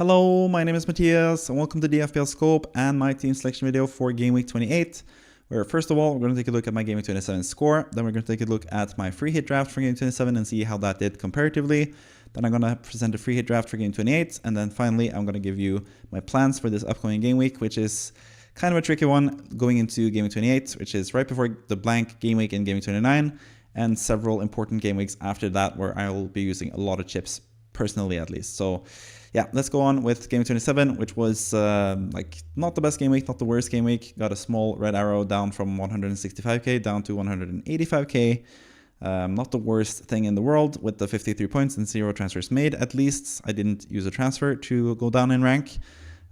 Hello, my name is Matthias and welcome to the FPL Scope and my team selection video for Game Week 28, where first of all, we're going to take a look at my Game Week 27 score, then we're going to take a look at my free hit draft for Game 27 and see how that did comparatively. Then I'm going to present a free hit draft for Game 28, and then finally I'm going to give you my plans for this upcoming game week, which is kind of a tricky one going into Game Week 28, which is right before the blank game week in Game Week 29, and several important game weeks after that where I will be using a lot of chips, personally at least. So yeah, let's go on with Game 27, which was not the best game week, not the worst game week. Got a small red arrow down from 165k down to 185k. Not the worst thing in the world with the 53 points and 0 transfers made. At least I didn't use a transfer to go down in rank.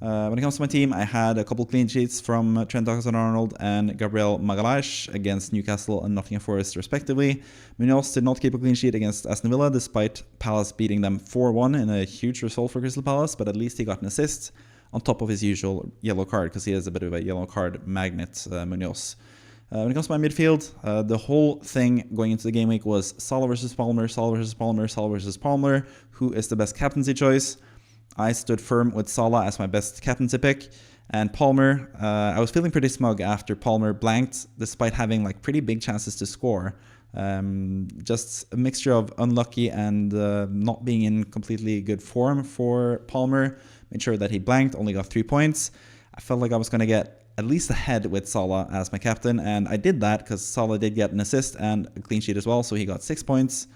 When it comes to my team, I had a couple clean sheets from Trent Alexander-Arnold and Gabriel Magalhaes against Newcastle and Nottingham Forest respectively. Munoz did not keep a clean sheet against Aston Villa despite Palace beating them 4-1 in a huge result for Crystal Palace, but at least he got an assist on top of his usual yellow card because he is a bit of a yellow card magnet, Munoz. When it comes to my midfield, the whole thing going into the game week was Salah versus Palmer, Salah versus Palmer, Salah versus Palmer. Who is the best captaincy choice? I stood firm with Salah as my best captaincy pick, and Palmer, I was feeling pretty smug after Palmer blanked, despite having pretty big chances to score. Just a mixture of unlucky and not being in completely good form for Palmer. Made sure that he blanked, only got 3 points. I felt like I was going to get at least ahead with Salah as my captain, and I did that because Salah did get an assist and a clean sheet as well, so he got 6 points.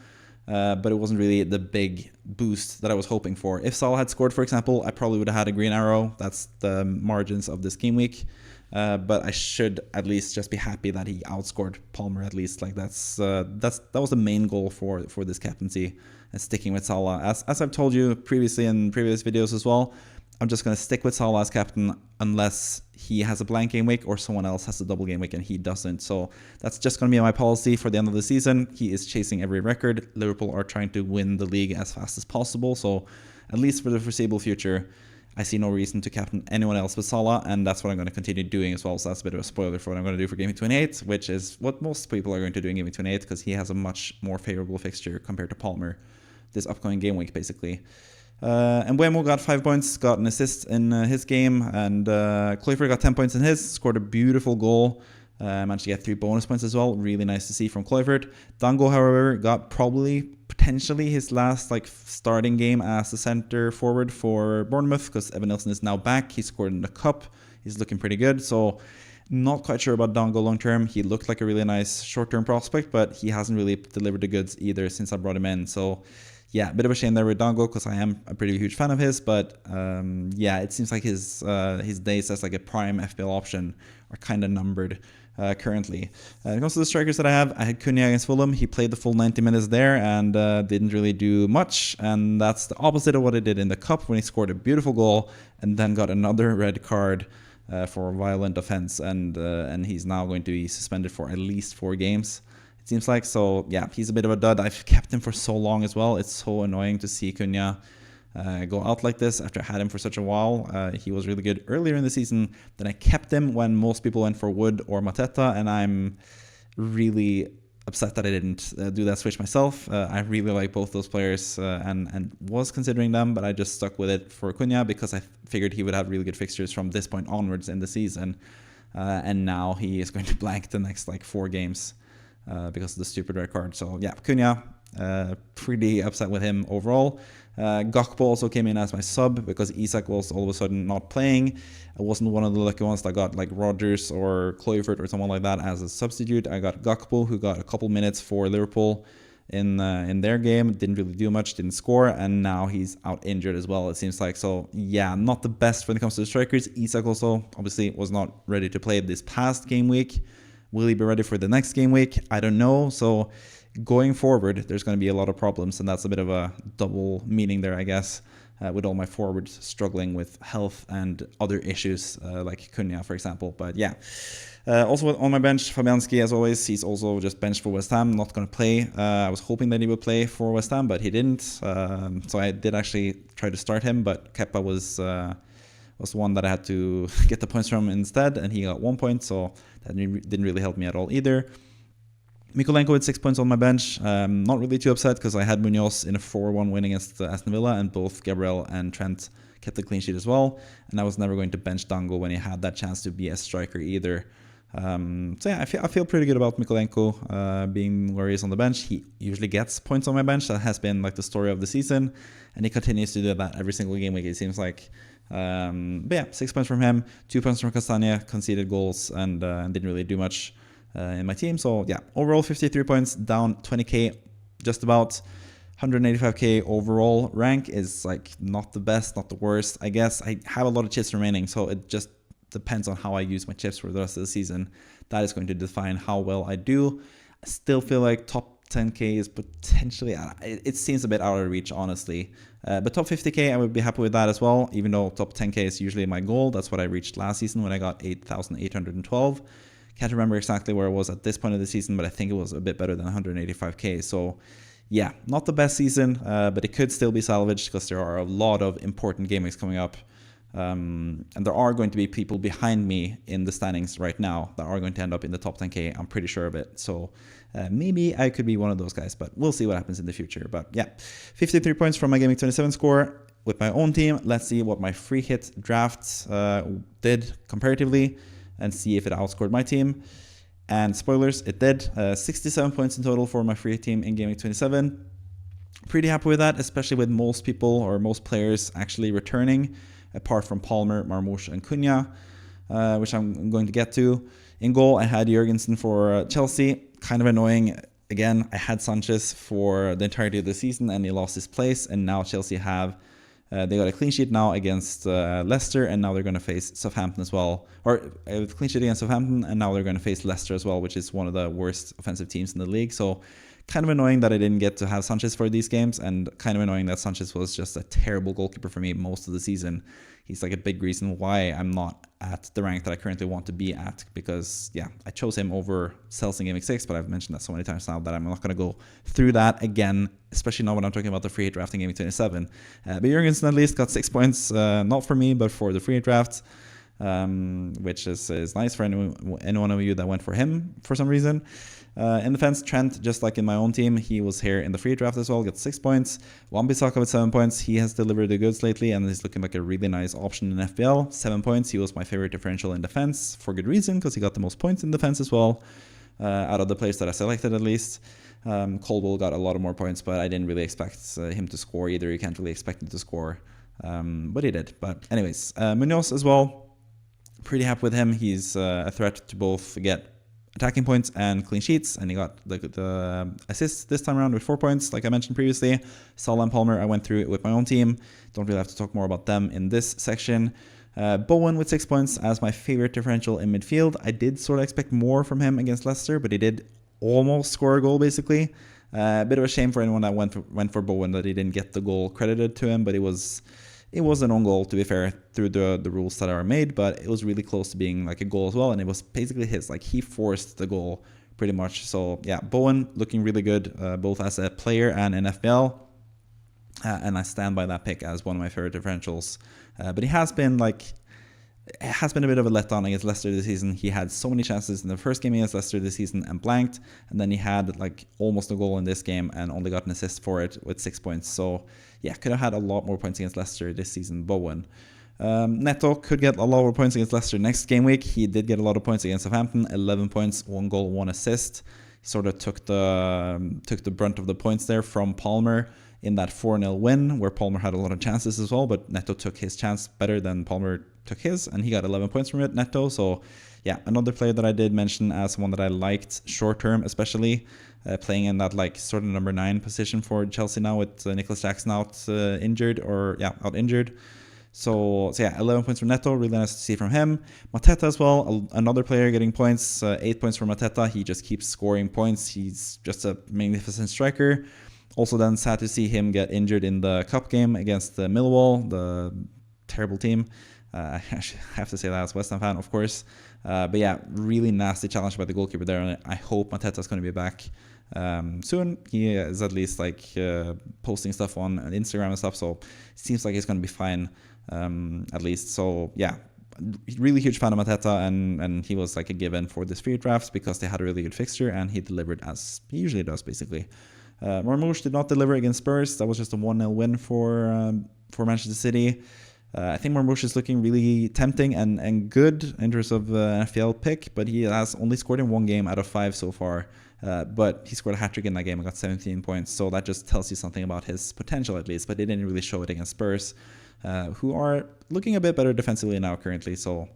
But it wasn't really the big boost that I was hoping for. If Salah had scored, for example, I probably would have had a green arrow. That's the margins of this game week. But I should at least just be happy that he outscored Palmer at least. That was the main goal for this captaincy, and sticking with Salah. As I've told you previously in previous videos as well, I'm just going to stick with Salah as captain unless he has a blank game week or someone else has a double game week and he doesn't. So that's just going to be my policy for the end of the season. He is chasing every record. Liverpool are trying to win the league as fast as possible. So at least for the foreseeable future, I see no reason to captain anyone else but Salah, and that's what I'm going to continue doing as well. So that's a bit of a spoiler for what I'm going to do for Game Week 28, which is what most people are going to do in Game Week 28 because he has a much more favorable fixture compared to Palmer this upcoming game week, basically. And Wemo got 5 points, got an assist in his game, and Kluivert got 10 points in his, scored a beautiful goal, managed to get 3 bonus points as well. Really nice to see from Kluivert. Dango, however, got potentially his last starting game as a center forward for Bournemouth because Evan Nilsson is now back. He scored in the cup. He's looking pretty good, so not quite sure about Dango long term. He looked like a really nice short-term prospect, but he hasn't really delivered the goods either since I brought him in. So yeah, a bit of a shame there with Dango because I am a pretty huge fan of his, but yeah, it seems like his days as a prime FPL option are kind of numbered currently. When it comes to the strikers that I had Cunha against Fulham. He played the full 90 minutes there and didn't really do much, and that's the opposite of what he did in the cup when he scored a beautiful goal and then got another red card for violent offense, and he's now going to be suspended for at least 4 games. It seems like. So yeah, he's a bit of a dud. I've kept him for so long as well. It's so annoying to see Cunha go out like this after I had him for such a while. He was really good earlier in the season. Then I kept him when most people went for Wood or Mateta, and I'm really upset that I didn't do that switch myself. I really like both those players and was considering them, but I just stuck with it for Cunha because I figured he would have really good fixtures from this point onwards in the season. And now he is going to blank the next 4 games. Because of the stupid red card. So yeah, Cunha, pretty upset with him overall. Gakpo also came in as my sub because Isak was all of a sudden not playing. I wasn't one of the lucky ones that got Rodgers or Kluivert or someone like that as a substitute. I got Gakpo, who got a couple minutes for Liverpool in their game. Didn't really do much, didn't score, and now he's out injured as well, it seems like. So yeah, not the best when it comes to the strikers. Isak also obviously was not ready to play this past game week. Will he be ready for the next game week? I don't know. So going forward, there's going to be a lot of problems, and that's a bit of a double meaning there, I guess, with all my forwards struggling with health and other issues like Cunha, for example. But yeah, also on my bench, Fabianski, as always, he's also just benched for West Ham, not going to play. I was hoping that he would play for West Ham, but he didn't. So I did actually try to start him, but Kepa was the one that I had to get the points from instead, and he got 1 point, so that didn't really help me at all either. Mikolenko with 6 points on my bench. Not really too upset because I had Munoz in a 4-1 win against Aston Villa, and both Gabriel and Trent kept the clean sheet as well. And I was never going to bench Dango when he had that chance to be a striker either. So yeah, I feel pretty good about Mykolenko being where he is on the bench. He usually gets points on my bench. That has been like the story of the season, and he continues to do that every single game week, it seems like. But yeah, 6 points from him, 2 points from Castagna, conceded goals, and didn't really do much in my team. So yeah, overall 53 points, down 20k, just about. 185k overall rank is like not the best, not the worst. I guess I have a lot of chips remaining, so it just depends on how I use my chips for the rest of the season. That is going to define how well I do. I still feel like top 10k is potentially, it seems a bit out of reach, honestly. But top 50k, I would be happy with that as well, even though top 10k is usually my goal. That's what I reached last season when I got 8,812. Can't remember exactly where I was at this point of the season, but I think it was a bit better than 185k. So yeah, not the best season, but it could still be salvaged because there are a lot of important game weeks coming up. And there are going to be people behind me in the standings right now that are going to end up in the top 10k. I'm pretty sure of it. So maybe I could be one of those guys, but we'll see what happens in the future. But yeah, 53 points from my GW27 score with my own team. Let's see what my free hit drafts did comparatively and see if it outscored my team. And spoilers, it did. 67 points in total for my free team in GW27. Pretty happy with that, especially with most people or most players actually returning, apart from Palmer, Marmoush, and Cunha, which I'm going to get to. In goal, I had Jurgensen for Chelsea. Kind of annoying. Again, I had Sanchez for the entirety of the season, and he lost his place. And now Chelsea have, they got a clean sheet now against Leicester, and now they're going to face Southampton as well. Or a clean sheet against Southampton, and now they're going to face Leicester as well, which is one of the worst offensive teams in the league. So kind of annoying that I didn't get to have Sanchez for these games, and kind of annoying that Sanchez was just a terrible goalkeeper for me most of the season. He's like a big reason why I'm not at the rank that I currently want to be at, because yeah, I chose him over Cells in Game Week 6, but I've mentioned that so many times now that I'm not going to go through that again, especially now when I'm talking about the free hit draft in Game Week 27. But Jurgensen at least got 6 points, not for me, but for the free hit draft, which is nice for anyone of you that went for him for some reason. In defense, Trent, just like in my own team, he was here in the free draft as well, got 6 points. Wan-Bissaka with 7 points. He has delivered the goods lately, and he's looking like a really nice option in FPL. 7 points. He was my favorite differential in defense for good reason, because he got the most points in defense as well, out of the players that I selected at least. Colwell got a lot of more points, but I didn't really expect him to score either. You can't really expect him to score, but he did. But anyways, Munoz as well. Pretty happy with him. He's a threat to both get attacking points and clean sheets, and he got the assists this time around with 4 points, like I mentioned previously. Salah and Palmer, I went through it with my own team. Don't really have to talk more about them in this section. Bowen with 6 points as my favorite differential in midfield. I did sort of expect more from him against Leicester, but he did almost score a goal, basically. A bit of a shame for anyone that went for Bowen that he didn't get the goal credited to him, but it was an own goal, to be fair, through the rules that are made, but it was really close to being like a goal as well, and it was basically his. Like, he forced the goal pretty much. So yeah, Bowen looking really good, both as a player and in FPL, and I stand by that pick as one of my favorite differentials. But he has been it has been a bit of a letdown against Leicester this season. He had so many chances in the first game against Leicester this season and blanked, and then he had like almost a goal in this game and only got an assist for it with 6 points. So yeah, could have had a lot more points against Leicester this season, Bowen. Neto could get a lot more points against Leicester next game week. He did get a lot of points against Southampton, 11 points, 1 goal, 1 assist. He sort of took the brunt of the points there from Palmer in that 4-0 win, where Palmer had a lot of chances as well, but Neto took his chance better than Palmer took his, and he got 11 points from it, Neto. So yeah, another player that I did mention as one that I liked short term, especially playing in that like sort of number 9 position for Chelsea now with Nicholas Jackson out injured. So yeah, 11 points from Neto, really nice to see from him. Mateta as well, another player getting points, 8 points from Mateta. He just keeps scoring points. He's just a magnificent striker. Also then sad to see him get injured in the cup game against Millwall, the terrible team. I have to say that as a West Ham fan, of course. But yeah, really nasty challenge by the goalkeeper there. And I hope Mateta's going to be back soon. He is at least posting stuff on Instagram and stuff. So it seems like he's going to be fine, at least. So yeah, really huge fan of Mateta. And he was like a given for this free drafts because they had a really good fixture and he delivered as he usually does, basically. Marmoush did not deliver against Spurs. That was just a 1-0 win for Manchester City. I think Marmouche is looking really tempting and good in terms of an FPL pick, but he has only scored in 1 game out of 5 so far. But he scored a hat-trick in that game and got 17 points, so that just tells you something about his potential at least, but he didn't really show it against Spurs, who are looking a bit better defensively now currently, so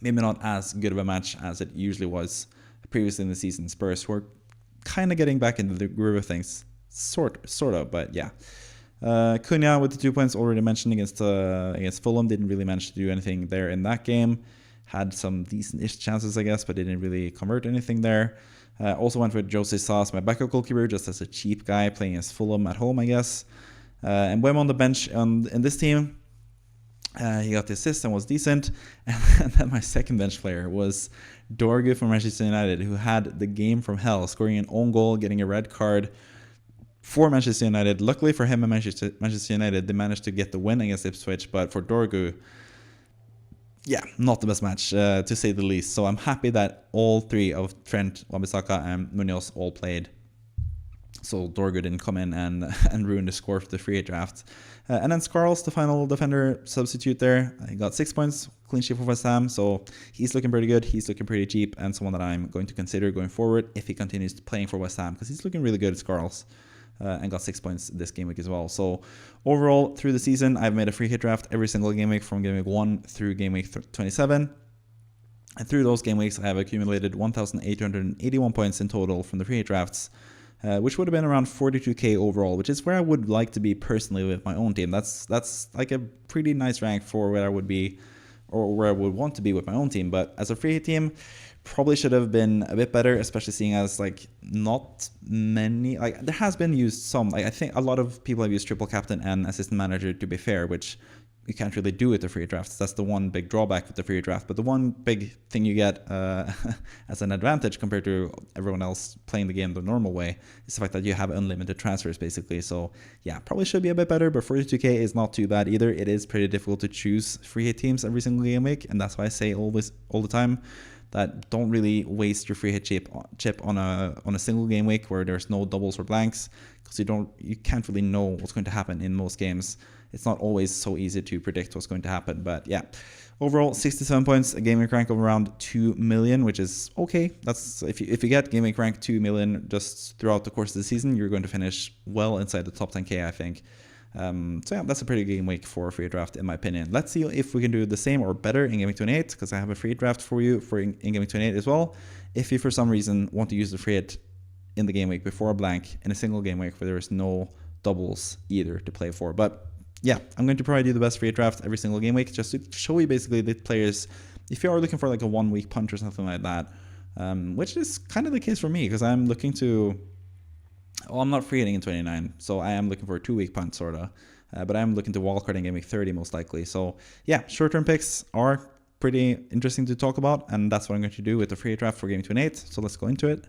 maybe not as good of a match as it usually was previously in the season. Spurs were kind of getting back into the groove of things, sort of, but yeah. Cunha with the 2 points already mentioned against Fulham, didn't really manage to do anything there in that game. Had some decent-ish chances, I guess, but didn't really convert anything there. Also went with Jose Sas, my backup goalkeeper, just as a cheap guy playing as Fulham at home, I guess. And Wem on the bench in this team. He got the assist and was decent. And then my second bench player was Dorgu from Manchester United, who had the game from hell, scoring an own goal, getting a red card for Manchester United. Luckily for him and Manchester United, they managed to get the win against Ipswich, but for Dorgu, yeah, not the best match, to say the least. So I'm happy that all 3 of Trent, Wan-Bissaka, and Munoz all played. So Dorgu didn't come in and ruin the score for the free hit draft. And then Scarles, the final defender substitute there, he got 6 points, clean sheet for West Ham. So he's looking pretty good. He's looking pretty cheap, and someone that I'm going to consider going forward if he continues playing for West Ham, because he's looking really good at Scarles. And got 6 points this game week as well. So overall, through the season, I've made a free hit draft every single game week from game week 1 through game week 27. And through those game weeks, I have accumulated 1,881 points in total from the free hit drafts, which would have been around 42k overall, which is where I would like to be personally with my own team. That's like a pretty nice rank for where I would be, or where I would want to be with my own team. But as a free hit team, probably should have been a bit better, especially seeing as like not many, like there has been used some, like I think a lot of people have used triple captain and assistant manager, to be fair, which you can't really do with the free drafts. That's the one big drawback with the free draft. But the one big thing you get as an advantage compared to everyone else playing the game the normal way is the fact that you have unlimited transfers basically. So yeah, probably should be a bit better, but 42k is not too bad either. It is pretty difficult to choose free hit teams every single game week, and that's why I say all the time that don't really waste your free hit chip on a single game week where there's no doubles or blanks, because you can't really know what's going to happen in most games. It's not always so easy to predict what's going to happen. But yeah, overall 67 points, a game week rank of around 2 million, which is okay. That's if you get game week rank 2 million just throughout the course of the season, you're going to finish well inside the top 10k, I think. So yeah, that's a pretty good game week for a free draft in my opinion. Let's see if we can do the same or better in game week 28, because I have a free draft for you for in game week 28 as well. If you for some reason want to use the free hit in the game week before a blank in a single game week where there is no doubles either to play for. But yeah, I'm going to provide you the best free hit draft every single game week, just to show you basically the players, if you are looking for like a 1 week punch or something like that, which is kind of the case for me, because I'm looking to, well, I'm not free hitting in 29, so I am looking for a 2 week punt sort of, but I'm looking to wildcard in game week 30 most likely. So yeah, short-term picks are pretty interesting to talk about, and that's what I'm going to do with the free draft for game 28. So let's go into it.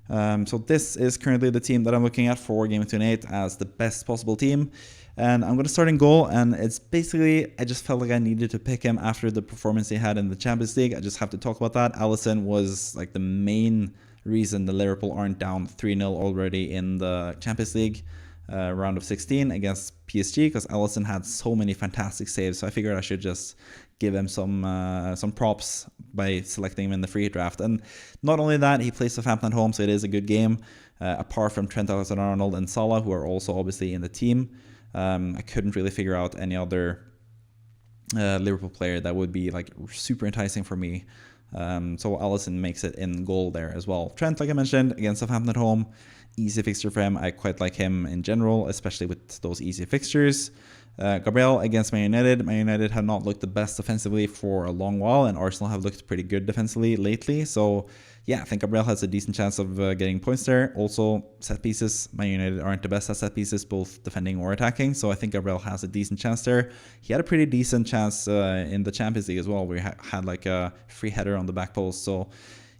So this is currently the team that I'm looking at for game 28 as the best possible team, and I'm going to start in goal. And it's basically, I just felt like I needed to pick him after the performance he had in the Champions League. I just have to talk about that. Alisson was like the main reason the Liverpool aren't down 3-0 already in the Champions League round of 16 against PSG, because Alisson had so many fantastic saves. So I figured I should just give him some props by selecting him in the free draft. And not only that, he plays Southampton at home, so it is a good game. Apart from Trent Alexander-Arnold and Salah, who are also obviously in the team, I couldn't really figure out any other Liverpool player that would be like super enticing for me. So Alisson makes it in goal there as well. Trent, like I mentioned, against Southampton at home, easy fixture for him. I quite like him in general, especially with those easy fixtures. Gabriel against Man United. Man United have not looked the best offensively for a long while, and Arsenal have looked pretty good defensively lately. So yeah, I think Gabriel has a decent chance of getting points there. Also, set pieces. Man United aren't the best at set pieces, both defending or attacking. So I think Gabriel has a decent chance there. He had a pretty decent chance in the Champions League as well, where he had like a free header on the back post. So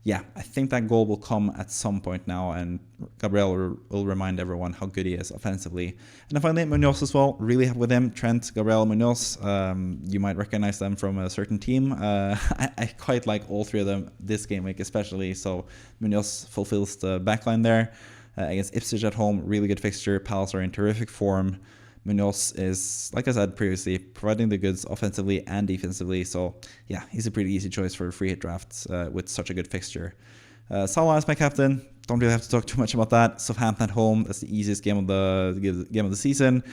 yeah, I think that goal will come at some point now, and Gabriel will remind everyone how good he is offensively. And then finally, Munoz as well. Really happy with him. Trent, Gabriel, Munoz. You might recognize them from a certain team. I quite like all 3 of them this game week especially. So Munoz fulfills the backline there. Against Ipswich at home, really good fixture. Palace are in terrific form. Munoz is, like I said previously, providing the goods offensively and defensively. So yeah, he's a pretty easy choice for free hit drafts with such a good fixture. Salah is my captain. Don't really have to talk too much about that. Southampton at home, that's the easiest game of the season.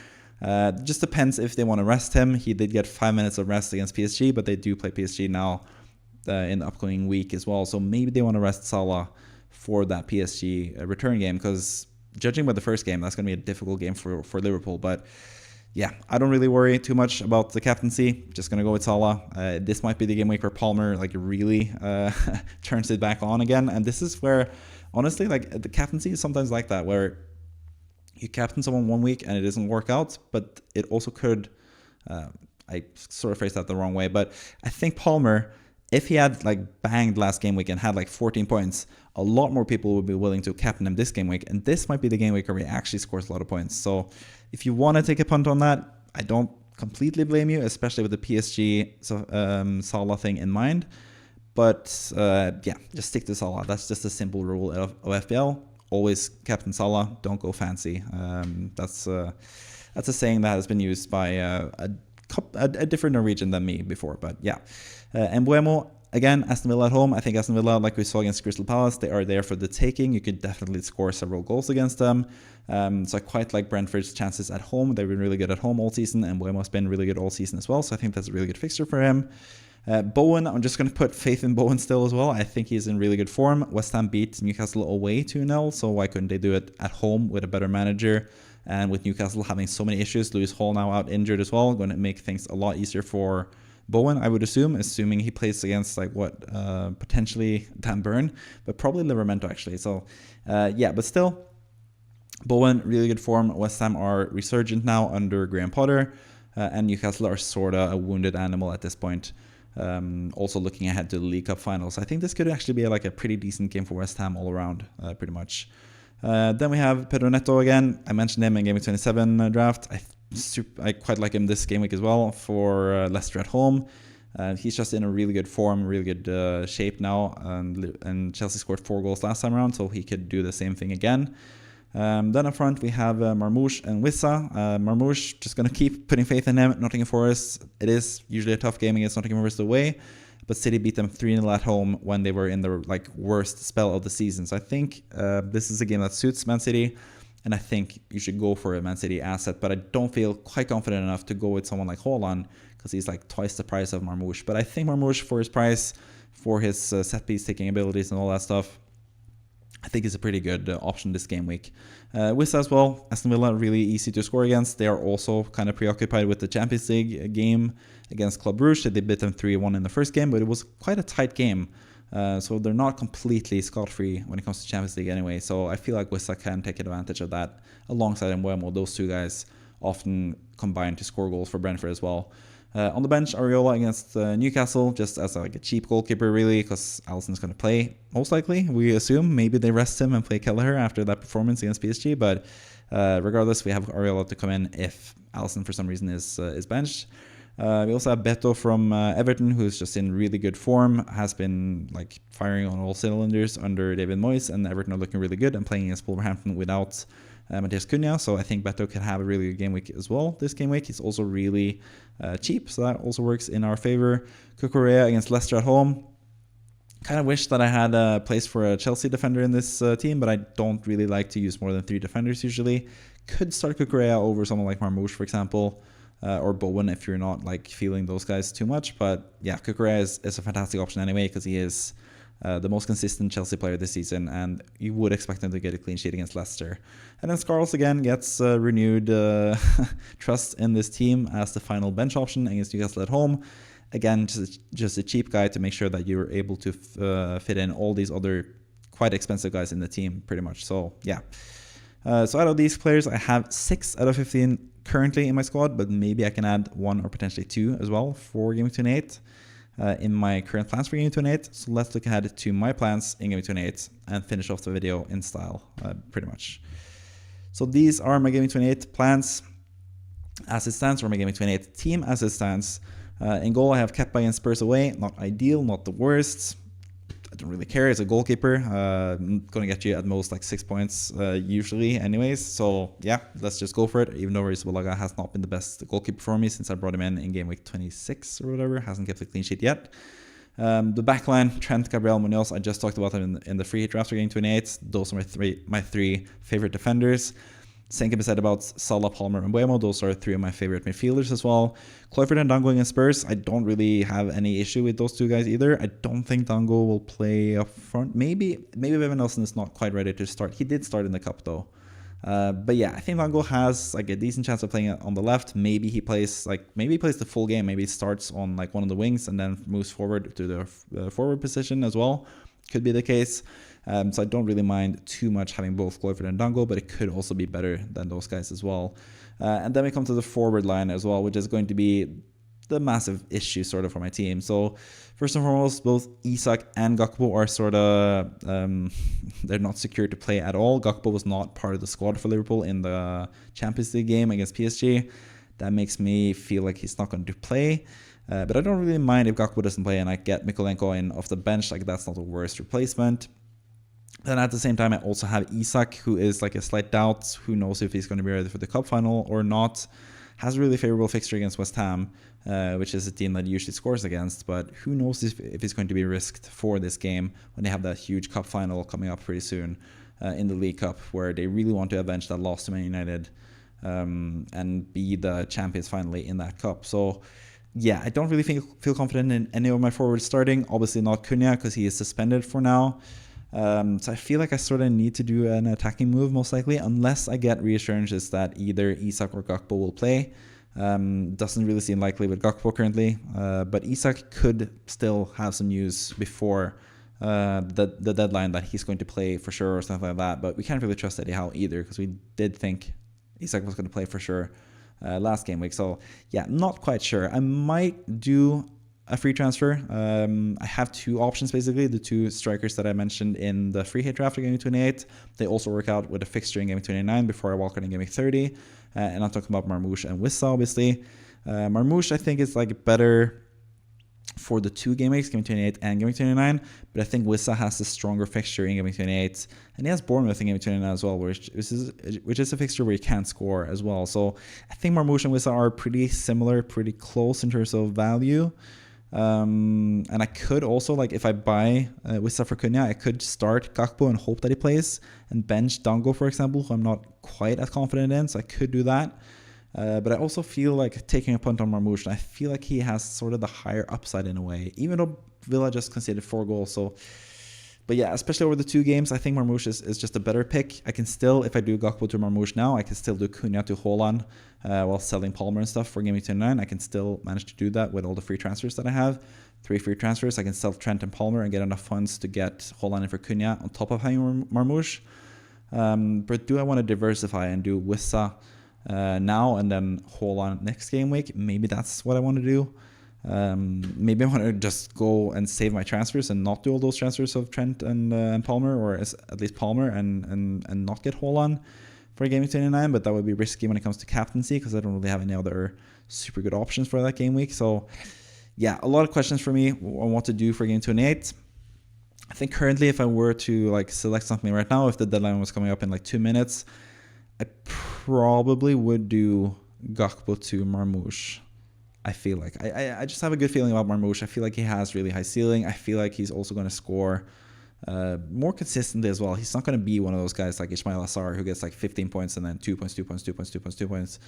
Just depends if they want to rest him. He did get 5 minutes of rest against PSG, but they do play PSG now in the upcoming week as well. So maybe they want to rest Salah for that PSG return game, because judging by the first game, that's going to be a difficult game for Liverpool. But yeah, I don't really worry too much about the captaincy. Just going to go with Salah. This might be the game week where Palmer like really turns it back on again. And this is where, honestly, like the captaincy is sometimes like that, where you captain someone one week and it doesn't work out, but it also could, I sort of phrased that the wrong way, but I think Palmer, if he had like banged last game week and had like 14 points, a lot more people would be willing to captain him this game week. And this might be the game week where he actually scores a lot of points. So if you want to take a punt on that, I don't completely blame you, especially with the PSG Salah thing in mind. But yeah, just stick to Salah. That's just a simple rule of FPL. Always captain Salah. Don't go fancy. That's a saying that has been used by a different Norwegian than me before. But yeah, Mbuemo. Again, Aston Villa at home. I think Aston Villa, like we saw against Crystal Palace, they are there for the taking. You could definitely score several goals against them. So I quite like Brentford's chances at home. They've been really good at home all season, and Mbuemo's been really good all season as well. So I think that's a really good fixture for him. Bowen, I'm just going to put faith in Bowen still as well. I think he's in really good form. West Ham beat Newcastle away 2-0, so why couldn't they do it at home with a better manager? And with Newcastle having so many issues, Lewis Hall now out injured as well, going to make things a lot easier for Bowen, I would assuming he plays against like potentially Dan Burn, but probably Livramento actually. So yeah, but still, Bowen, really good form. West Ham are resurgent now under Graham Potter, and Newcastle are sort of a wounded animal at this point. Also looking ahead to the League Cup finals. I think this could actually be like a pretty decent game for West Ham all around, pretty much. Then we have Pedro Neto again. I mentioned him in Game Week 27 draft. I quite like him this game week as well for Leicester at home. He's just in a really good form, really good shape now. And Chelsea scored 4 goals last time around, so he could do the same thing again. Then up front, we have Marmoush and Wissa. Marmoush, just going to keep putting faith in him. Nottingham Forest, it is usually a tough game against Nottingham Forest away, but City beat them 3-0 at home when they were in the worst spell of the season. So I think this is a game that suits Man City, and I think you should go for a Man City asset, but I don't feel quite confident enough to go with someone like Haaland because he's like twice the price of Marmoush. But I think Marmoush, for his price, for his set-piece taking abilities and all that stuff, I think it's a pretty good option this game week. Wissa as well, Aston Villa, really easy to score against. They are also kind of preoccupied with the Champions League game against Club Brugge. They beat them 3-1 in the first game, but it was quite a tight game. So they're not completely scot-free when it comes to Champions League anyway. So I feel like Wissa can take advantage of that alongside Mbuemo. Those two guys often combine to score goals for Brentford as well. On the bench, Areola against Newcastle, just as like a cheap goalkeeper really, because Alisson's going to play, most likely, we assume. Maybe they rest him and play Kelleher after that performance against PSG, but regardless, we have Areola to come in if Alisson for some reason is benched. We also have Beto from Everton, who's just in really good form, has been like firing on all cylinders under David Moyes, and Everton are looking really good and playing against Wolverhampton without Matheus Cunha, so I think Beto can have a really good game week as well this game week. He's also really cheap, so that also works in our favor. Cucurella against Leicester at home. Kind of wish that I had a place for a Chelsea defender in this team, but I don't really like to use more than 3 defenders usually. Could start Cucurella over someone like Marmoush, for example, or Bowen if you're not like feeling those guys too much. But yeah, Cucurella is a fantastic option anyway because he is the most consistent Chelsea player this season, and you would expect him to get a clean sheet against Leicester. And then Scarles again gets renewed trust in this team as the final bench option against Newcastle at home. Again, just a cheap guy to make sure that you're able to fit in all these other quite expensive guys in the team, pretty much. So yeah. So out of these players, I have 6 out of 15 currently in my squad, but maybe I can add 1 or potentially 2 as well for Game Week 28. In my current plans for Game Week 28. So let's look ahead to my plans in Game Week 28 and finish off the video in style, pretty much. So these are my Game Week 28 plans as it stands, or my Game Week 28 team as it stands. In goal, I have Kepa against Spurs away. Not ideal, not the worst. don't really care. It's a goalkeeper. Going to get you at most like 6 points usually anyways. So yeah, let's just go for it. Even though Rizabalaga has not been the best goalkeeper for me since I brought him in game week 26 or whatever. Hasn't kept a clean sheet yet. The backline, Trent, Gabriel, Munoz, I just talked about them in the free hit draft for game 28. Those are my three favorite defenders. Same can be said about Salah, Palmer, and Mbeumo. Those are three of my favorite midfielders as well. Kluivert and Dango against Spurs. I don't really have any issue with those two guys either. I don't think Dango will play up front. Maybe Evan Nelson is not quite ready to start. He did start in the cup though. But yeah, I think Dango has like a decent chance of playing on the left. Maybe he plays the full game. Maybe he starts on like one of the wings and then moves forward to the forward position as well. Could be the case. So I don't really mind too much having both Kluivert and Dango, but it could also be better than those guys as well. And then we come to the forward line as well, which is going to be the massive issue sort of for my team. So first and foremost, both Isak and Gakpo are sort of, they're not secure to play at all. Gakpo was not part of the squad for Liverpool in the Champions League game against PSG. That makes me feel like he's not going to play. But I don't really mind if Gakpo doesn't play and I get Mykolenko in off the bench. Like, that's not the worst replacement. Then at the same time, I also have Isak, who is like a slight doubt. Who knows if he's going to be ready for the cup final or not. Has a really favorable fixture against West Ham, which is a team that usually scores against. But who knows if he's going to be risked for this game when they have that huge cup final coming up pretty soon in the League Cup, where they really want to avenge that loss to Man United and be the champions finally in that cup. So yeah, I don't really feel confident in any of my forwards starting. Obviously not Cunha, because he is suspended for now. So I feel like I sort of need to do an attacking move most likely, unless I get reassurances that either Isak or Gakpo will play. Doesn't really seem likely with Gakpo currently, but Isak could still have some news before the deadline that he's going to play for sure or something like that. But we can't really trust Eddie Howe either, because we did think Isak was going to play for sure last game week. So yeah, not quite sure. I might do a free transfer. I have two options basically. The two strikers that I mentioned in the free hit draft for game 28, they also work out with a fixture in game 29 before I walk out in game 30. And I'm talking about Marmoush and Wissa, obviously. Marmoush, I think, is like better for the two game weeks, game 28 and game 29, but I think Wissa has a stronger fixture in game 28, and he has Bournemouth in game 29 as well, which is a fixture where he can't score as well. So I think Marmoush and Wissa are pretty similar, pretty close in terms of value. And I could also, like, if I buy Wissa for Cunha, I could start Gakpo and hope that he plays, and bench Dango, for example, who I'm not quite as confident in, so I could do that. But I also feel like taking a punt on Marmoush, and I feel like he has sort of the higher upside in a way, even though Villa just conceded 4 goals. So, but yeah, especially over the 2 games, I think Marmoush is just a better pick. I can still, if I do Gakpo to Marmoush now, I can still do Cunha to Haaland while selling Palmer and stuff for game 29. I can still manage to do that with all the free transfers that I have. 3 free transfers. I can sell Trent and Palmer and get enough funds to get Haaland in for Cunha on top of having Marmoush. But do I want to diversify and do Wissa now and then Haaland next game week? Maybe that's what I want to do. Maybe I want to just go and save my transfers and not do all those transfers of Trent and Palmer, or at least Palmer, and not get Haaland for game 29. But that would be risky when it comes to captaincy, because I don't really have any other super good options for that game week. So yeah, a lot of questions for me on what to do for game 28. I think currently, if I were to like select something right now, if the deadline was coming up in like 2 minutes, I probably would do Gakpo to Marmoush. I feel like I just have a good feeling about Marmoush. I feel like he has really high ceiling. I feel like he's also going to score more consistently as well. He's not going to be one of those guys like Ismail Assar who gets like 15 points and then 2 points, 2 points, 2 points, 2 points, 2 points.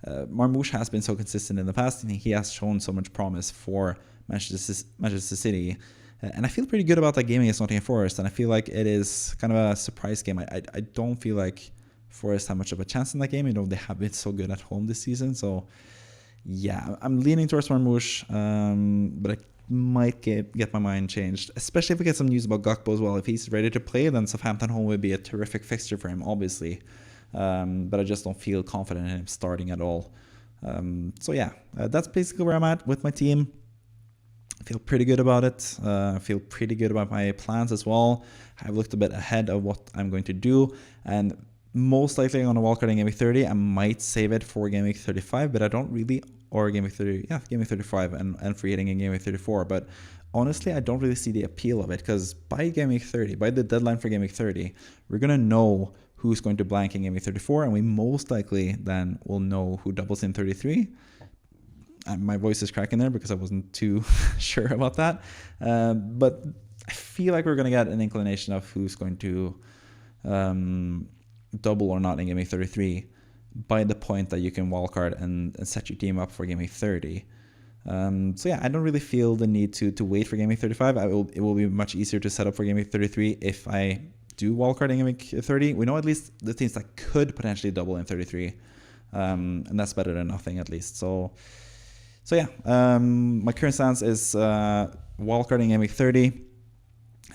Marmoush has been so consistent in the past, and he has shown so much promise for Manchester City. And I feel pretty good about that game against Nottingham Forest, and I feel like it is kind of a surprise game. I don't feel like Forest have much of a chance in that game. You know, they have been so good at home this season. So yeah, I'm leaning towards Marmoush, but I might get my mind changed, especially if we get some news about Gakpo as well. If he's ready to play, then Southampton home would be a terrific fixture for him, obviously. But I just don't feel confident in him starting at all. So yeah, that's basically where I'm at with my team. I feel pretty good about it. I feel pretty good about my plans as well. I've looked a bit ahead of what I'm going to do, and most likely on a wildcard in Game Week 30. I might save it for Game Week 35, but I don't really, or Game Week 30, yeah, Game Week 35 and free hitting in Game Week 34. But honestly, I don't really see the appeal of it, because by Game Week 30, by the deadline for Game Week 30, we're going to know who's going to blank in Game Week 34, and we most likely then will know who doubles in 33. My voice is cracking there because I wasn't too sure about that. But I feel like we're going to get an inclination of who's going to double or not in Game Week 33 by the point that you can wildcard and set your team up for Game Week 30. So yeah, I don't really feel the need to wait for Game Week 35. It will be much easier to set up for Game Week 33 if I do wildcard in Game Week 30. We know at least the teams that could potentially double in 33, and that's better than nothing at least. So yeah, my current stance is wildcarding Game Week 30,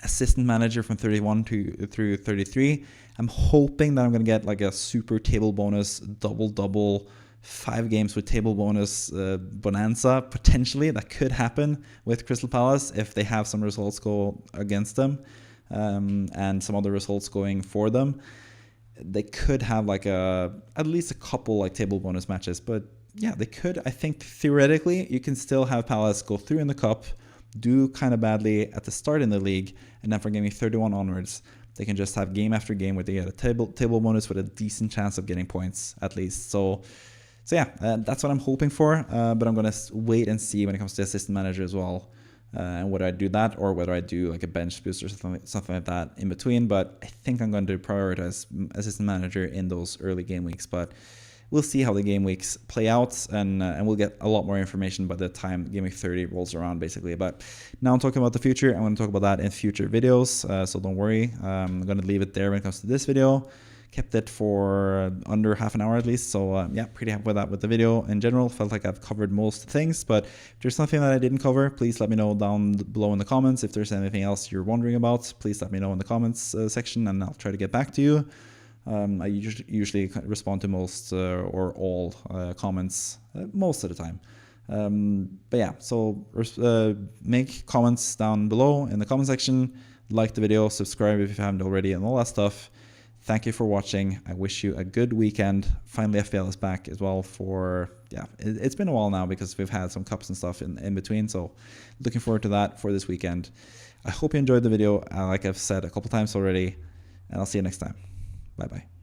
assistant manager from 31 through 33. I'm hoping that I'm going to get like a super table bonus, double, 5 games with table bonus bonanza, potentially. That could happen with Crystal Palace if they have some results go against them and some other results going for them. They could have like at least a couple like table bonus matches, but yeah, they could. I think theoretically you can still have Palace go through in the cup, do kind of badly at the start in the league, and then for Game Week 31 onwards, they can just have game after game where they get a table bonus with a decent chance of getting points at least. So yeah, that's what I'm hoping for. But I'm gonna wait and see when it comes to assistant manager as well, and whether I do that or whether I do like a bench boost or something like that in between. But I think I'm going to prioritize assistant manager in those early game weeks. But we'll see how the game weeks play out, and we'll get a lot more information by the time Game Week 30 rolls around, basically. But now I'm talking about the future. I'm going to talk about that in future videos, so don't worry. I'm going to leave it there when it comes to this video. Kept it for under half an hour at least, so yeah, pretty happy with that with the video in general. Felt like I've covered most things, but if there's something that I didn't cover, please let me know down below in the comments. If there's anything else you're wondering about, please let me know in the comments section, and I'll try to get back to you. I usually respond to most or all comments most of the time. But yeah, so make comments down below in the comment section, like the video, subscribe if you haven't already, and all that stuff. Thank you for watching. I wish you a good weekend. Finally, FPL is back as well for, yeah, it's been a while now because we've had some cups and stuff in between. So looking forward to that for this weekend. I hope you enjoyed the video, like I've said a couple times already, and I'll see you next time. Bye-bye.